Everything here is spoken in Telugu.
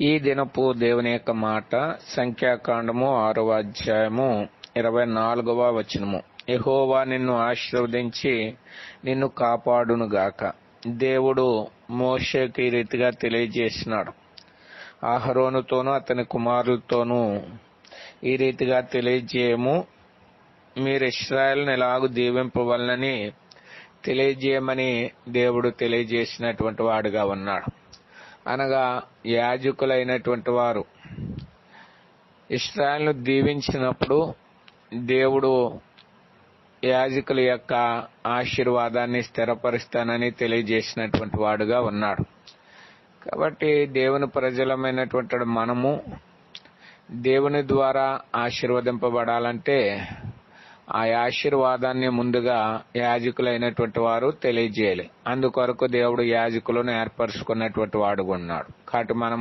ఈ దినపు దేవుని యొక్క మాట సంఖ్యాకాండము 6వ అధ్యాయము 24వ వచనము. యెహోవా నిన్ను ఆశీర్వదించి నిన్ను కాపాడునుగాక. దేవుడు మోషేకు ఈ రీతిగా తెలియజేసినాడు. అహరోనుతోనూ అతని కుమారులతోనూ ఈ రీతిగా తెలియజేయము, మీరు ఇశ్రాయేలును ఎలాగూ దీవింపవలనని తెలియజేయమని దేవుడు తెలియజేసినటువంటి వాడుగా ఉన్నాడు. అనగా యాజకులైనటువంటి వారు ఇశ్రాయేలును దీవించినప్పుడు దేవుడు యాజకుల యొక్క ఆశీర్వాదాన్ని స్థిరపరుస్తానని తెలియజేసినటువంటి వాడుగా ఉన్నాడు. కాబట్టి దేవుని ప్రజలమైనటువంటి మనము దేవుని ద్వారా ఆశీర్వదింపబడాలంటే ఆ ఆశీర్వాదాన్ని ముందుగా యాజకులైనటువంటి వారు తెలియజేయాలి. అందుకొరకు దేవుడు యాజకులను ఏర్పరచుకున్నటువంటి వాడుగా ఉన్నాడు. కాబట్టి మనం